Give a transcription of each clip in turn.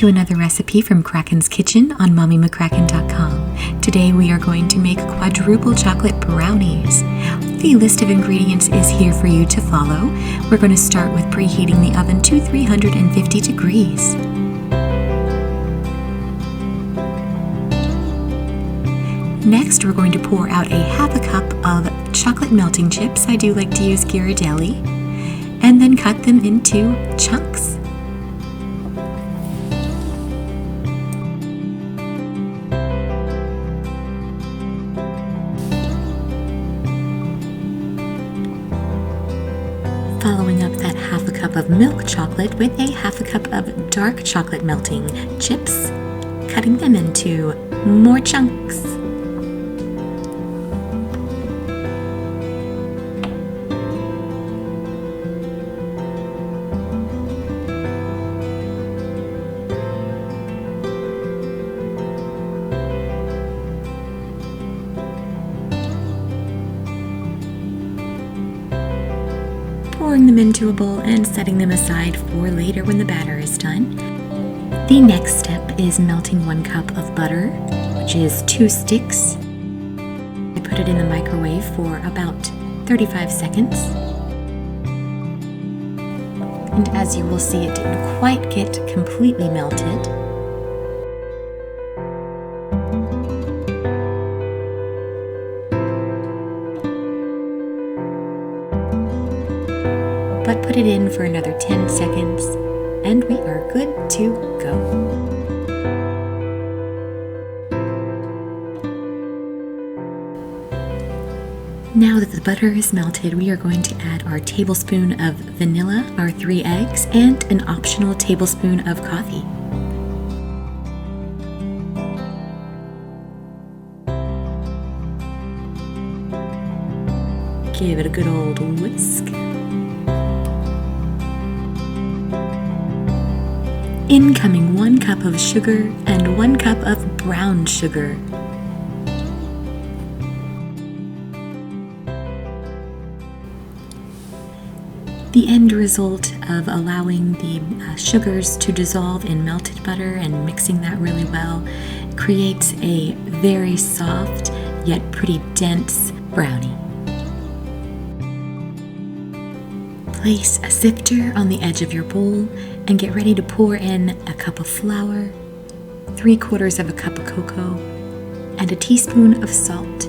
to another recipe from Kraken's Kitchen on MommyMcCracken.com. Today we are going to make quadruple chocolate brownies. The list of ingredients is here for you to follow. We're going to start with preheating the oven to 350 degrees. Next, we're going to pour out a half a cup of chocolate melting chips. I do like to use Ghirardelli. And then cut them into chunks. Following up that half a cup of milk chocolate with a half a cup of dark chocolate melting chips, cutting them into more chunks. Pouring them into a bowl and setting them aside for later when the batter is done. The next step is melting 1 cup of butter, which is 2 sticks. I put it in the microwave for about 35 seconds. And as you will see, it didn't quite get completely melted. But put it in for another 10 seconds and we are good to go. Now that the butter is melted, we are going to add our tablespoon of vanilla, our 3 eggs, and an optional tablespoon of coffee. Give it a good old whisk. Incoming 1 cup of sugar and 1 cup of brown sugar. The end result of allowing the sugars to dissolve in melted butter and mixing that really well creates a very soft yet pretty dense brownie. Place a sifter on the edge of your bowl and get ready to pour in a cup of flour, 3/4 of a cup of cocoa, and a teaspoon of salt.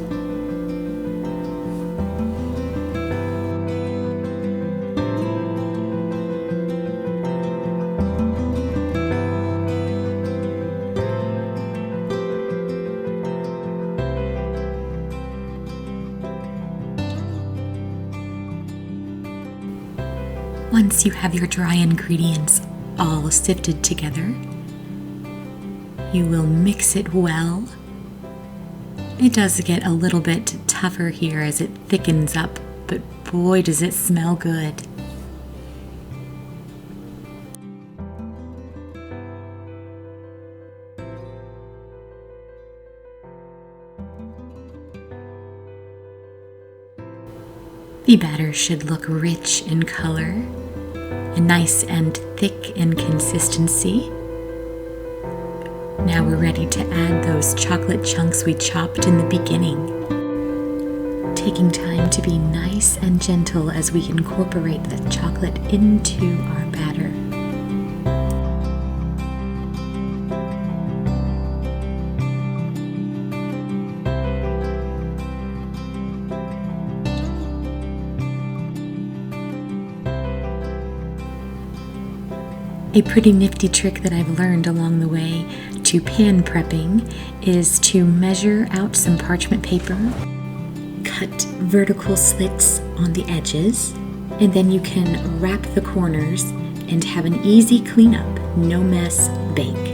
Once you have your dry ingredients all sifted together, you will mix it well. It does get a little bit tougher here as it thickens up, but boy does it smell good. The batter should look rich in color and nice and thick in consistency. Now we're ready to add those chocolate chunks we chopped in the beginning. Taking time to be nice and gentle as we incorporate the chocolate into our batter. A pretty nifty trick that I've learned along the way to pan prepping is to measure out some parchment paper, cut vertical slits on the edges, and then you can wrap the corners and have an easy cleanup, no mess bake.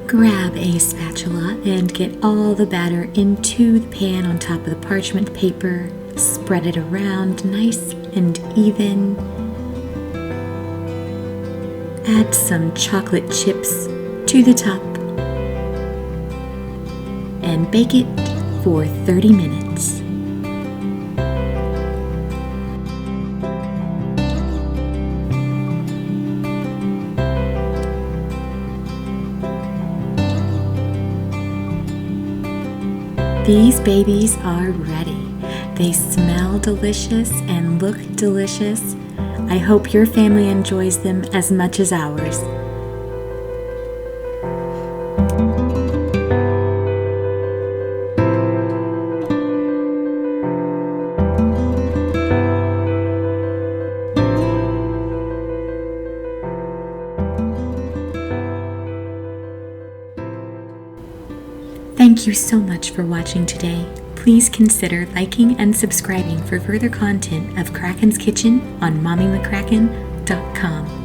Grab a spatula and get all the batter into the pan on top of the parchment paper. Spread it around nice and even. Add some chocolate chips to the top and bake it for 30 minutes. These babies are ready. They smell delicious and look delicious. I hope your family enjoys them as much as ours. Thank you so much for watching today. Please consider liking and subscribing for further content of Kraken's Kitchen on MommyMcCracken.com.